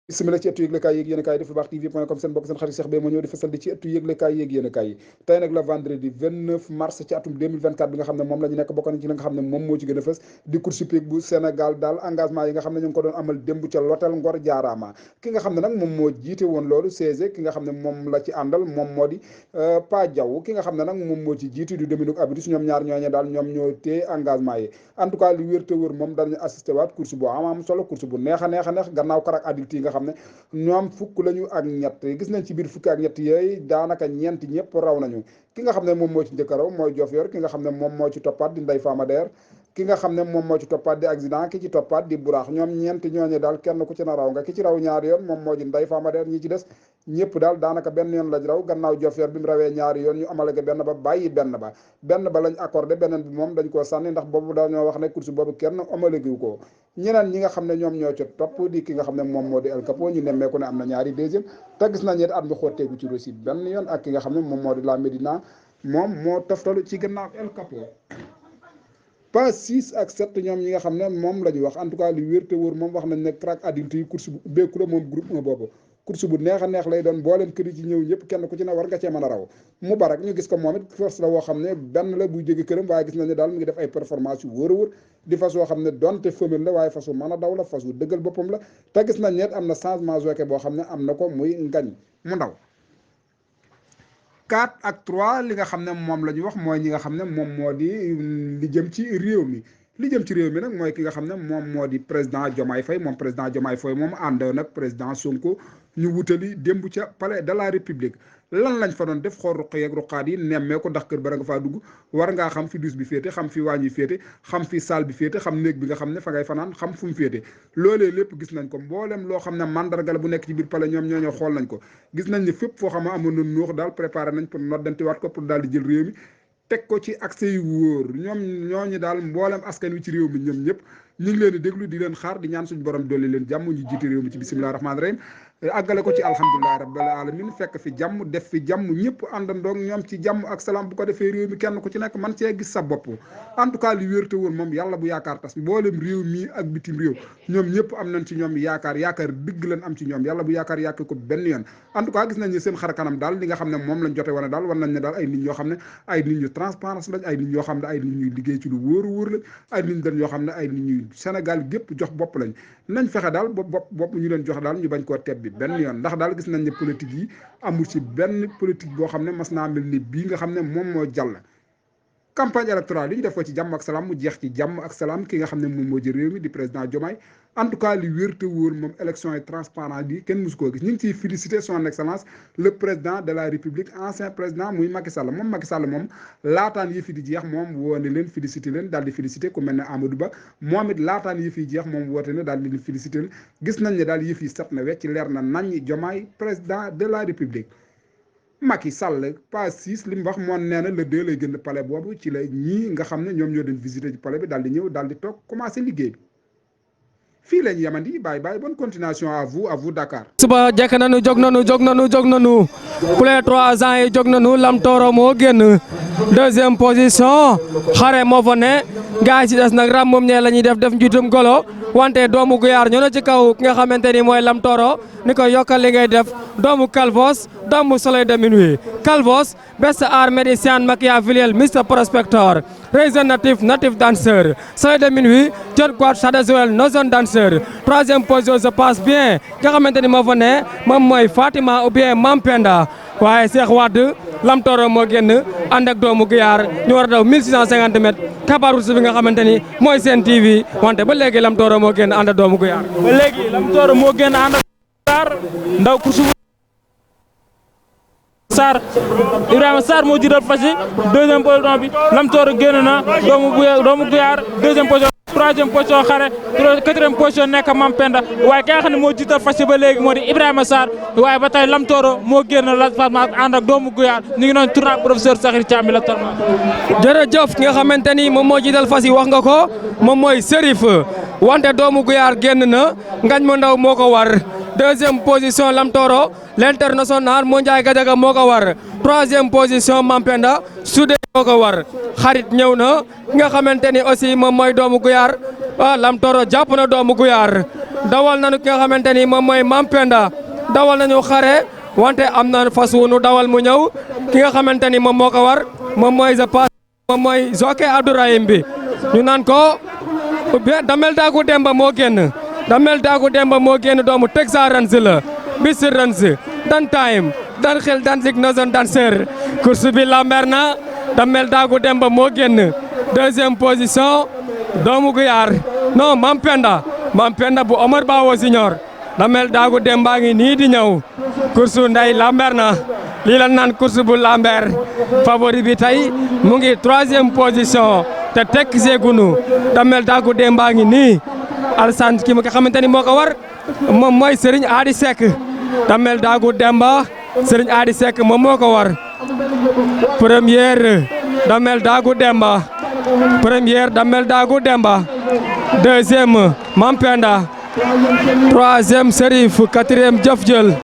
bismillah ci ëttu yëglekaay yéeg yéen a kaay def lu baax tv.com seen bokk seen xarit Cheikh Beye moo ñëw di fasal di ci ëttu yëglekaay yéeg yéen a kaay tey nag la vendredi 29 mars ci atum 2024 bi nga xam ne moom la ñu nekk bokk nañ ci li nga xam ne moom moo ci gën a fës di course hippique bu Sénégal daal engagement yi nga xam ne ñu ngi ko doon amal démb ca l'hôtel Ngor Jaaraama ki nga xam ne nag moom moo jiite woon loolu CG ki nga xam ne moom la ci àndal moom moo di Pa Diaw ki nga xam ne nag moom moo ci jiite du Dominique Abidou ñoom ñaar ñooñe daal ñoom ñoo téye engagement yi en tout cas li wér te wër moom dañu assisté waat course bu am solo course bu neex a neex a neex gannaaw karak adulte yi nga xam ne ñoom fukk lañu ak ñett gis nañ ci biir fukki ak ñett yooyu daanaka ñeent ñëpp raw nañu ki nga xam ne moom moo ci njëkk a raw mooy Diofior ki nga xam ne moom moo ci toppaat di Ndeye Fama Der ki nga xam ne moom moo ci toppaat di accident ki ci toppaat di buraax ñoom ñeent ñooñu daal kenn ku ci na raw nga ki ci raw ñaari yoon moom moo di Ndeye Fama Der ñi ci des ñëpp daal daanaka benn yoon lañ raw gannaaw Diofior bi mu rawee ñaari yoon ñu amalage benn ba bàyyi benn ba lañ accordé beneen bi moom dañ koo sànni ndax boobu dañoo wax ne course boobu kenn amalage ko ñeneen ñi nga xam ne ñoom ñoo ci topp di ki nga xam ne moom moo di El Capo ñu nemmeeku ne am na ñaari deuxième te gis nañ it at mi xotteegu ci Russie benn yoon ak ki nga xam ne moom moo di La Médina moom moo toftalu ci gannaaw El Capo pas 6 ak 7 ñoom ñi nga xam ne moom la ñu wax en tout cas li wér te wóor moom wax nañ ne crack adulte yi course bu ubbeeku la moom groupe 1 boobu course bu neex a neex lay doon mbooleem kër yi ci ñëw ñëpp kenn ku ci ne war nga cee mën a raw mu barak ñu gis ko moom it force la woo xam ne benn la buy jóge këram waaye gis nañ ne daal mu ngi def ay performance yu wóor a wóor di fas woo xam ne donte femelle la waaye fas wu mën a daw la fas wu dëggal boppam la te gis nañ ne am na changement jockey boo xam ne am na ko muy ngañ mu ndaw 4 ak 3 li nga xam ne moom la ñu wax mooy ñi nga xam ne moom moo di li jëm ci réew mi li jëm ci réew mi nag mooy ki nga xam ne moom moo di président Diomaye Faye moom président Diomaye Faye moom ànd nag président Sonko ñu wutali démb ca palais de la république lan lañ fa doon def xool ruq yeeg ruqaat yi nemmee ko ndax kër bara nga faa dugg war ngaa xam fi dus bi féete xam fi waañ yi féete xam fi salle bi féete xam néeg bi nga xam ne fa ngay fanaan xam fu mu féete loolee lépp gis nañ ko mboolem loo xam ne mandarga la bu nekk ci biir palais ñoom ñoo xool nañ ko gis nañ ne fépp foo xam ne amoon na nuux daal préparé nañ pour noddantiwaat ko pour daal di jël réew mi teg ko ci accès yu wóor ñoom ñooñu daal mboolem askan wi ci réew mi ñoom ñëpp ñu ngi leen di déglu di leen xaar di ñaan suñu borom dolli leen jàmm ñu jiite réew mi ci bisimilah rahmaani rahim àggale ko ci alhamdulilahi rabbil alamin fekk fi jàmm def fi jàmm ñëpp àndandoog ñoom ci jàmm ak salaam bu ko defee réew mi kenn ku ci nekk man cee gis sa bopp en tout cas li wér te woon moom yàlla bu yaakaar tas mboolem réew mi ak bitim réew ñoom ñëpp am nañ ci ñoom yaakaar dëgg leen am ci ñoom yàlla bu yaakaar yàq ko benn yoon en tout cas gis nañ ne seen xar kanam daal li nga xam ne moom lañ jote wane daal war nañ ne daal ay nit ñoo xam ne ay nit ñu transparence lañ ay nit ñoo xam ne ay nit ñuy liggéey ci lu wóoru wóor lañ ay nit dañ yoo xam ne ay nit ñuy Sénégal gépp jox bopp lañ nañ fexe daal bopp ñu leen jox daal ñu bañ koo teb bi benn yoon ndax daal gis nañ ne politique yi amul ci benn politique boo xam ne mas naa mel ni bii nga xam ne moom moo jàll campagne électorale yi ñu def ko ci jàmm ak salaam mu jeex ci jàmm ak salaam ki nga xam ne moom moo jël réew mi di président Diomaye en tout cas li wér te wóor moom élection yi transparent bi kenn musu koo gis ñu ngi ciy féliciter son excellence le président de la république ancien président muy Macky Sall moom Macky Sall moom laataan yëf yi di jeex moom woo ne leen féliciter leen daal di féliciter ku mel ne Amadou Ba moom it laataan yëf yi jeex moom woote ne daal di leen féliciter leen gis nañ ne daal yëf yi set na wecc leer na nañ Diomaye président de la république Macky Sall pas 6 li mu wax moom nee na le 2 lay gën palais boobu ci la ñii nga xam ne ñoom ñoo doon visiter ci palais bi daal di ñëw daal di toog commencer liggéey bi fii lañ yamandi bàyyi bonne continuation à vous Dakar. suba jekk nañu jóg nañu pour les 3 ans yi jóg nañu Lam Toro moo génn deuxième position xare moo fa ne gars yi ci des nag ram moom ñee la ñuy def njiitum golo wante doomu Guyaar ñoo na ci kaw ki nga xamante ni mooy Lam Toro ni ko yokkal li ngay def doomu Calvos doomu Soleil de Minuit Calvos best art médecin machiavélique Mr Prospector Raisin native danseur Soleil de Minuit John Quad Shadazuel Nozon danseur troisième position se passe bien nga xamante ni moo fa ne moom mooy Fatima ou bien Mampenda waaye Cheikh Wade Lam Toro moo génn ànd ak doomu Guyaar ñu war a daw 1650 mètres kabaru bi nga xamante ni mooy seen TV wante ba léegi Lam Toro moo génn ànd ak doomu Guyaar. ba léegi Lam Toro moo génn ànd ak Guyaar ndaw kursu Sarr Ibrahima Sarr moo jiital fas yi deuxième position bi Lam Toro génn na doomu Guyaar deuxième position troisième position xare quatrième position nekk Mampenda waaye ki nga xam ne moo jiital fas yi ba léegi moo di Ibrahima Sarr waaye ba tey Lam Toro moo génn la farma ànd ak doomu Guyaar ñu ngi noonu tournoi professeur Sakhir Thiam bi la tarma jërëjëf ki nga xamante ni moom moo jiital fas yi wax nga ko moom mooy Serif wante doomu Guyaar génn na ngañ ma ndaw moo ko war 2e position Lamtoro l'international Mondiaye Gadiaga moo ko war 3e position Mampenda Soudé moo ko war xarit ñëw na nga xamante ni aussi moom mooy doomu Guyar Lamtoro jàpp na doomu Guyar dawal nañu ki nga xamante ni moom mooy Mampenda dawal nañu xare wante am na fas wu nu dawal mu ñëw ki nga xamante ni moom moo ko war moom mooy moom mooy Zoké Abdourahim bi ñu naan ko Damel Daagu Demba moo génn Damel Daagu Demba moo génn doomu Texas Rans la bis Rans dan time dan xel dan sig na zone dan seur course bi lamber na Damel Daagu Demba moo génn 2e position doomu Guyar non Mampenda bu Omar Bawo Senior Damel Daagu Demba ngi nii di ñëw course nday lamber na lii la naan course bu lamber favori bi tey mu ngi 3e position te tekk seegunu Damel Daagu Demba ngi nii Alassane ki nga xamante ni moo ko war moom mooy Serigne Adi Seck Damel Daagu Demba Serigne Adi Seck moom moo ko war première Damel Daagu Demba 2e Mampenda 3e Serif 4e Jëf Jël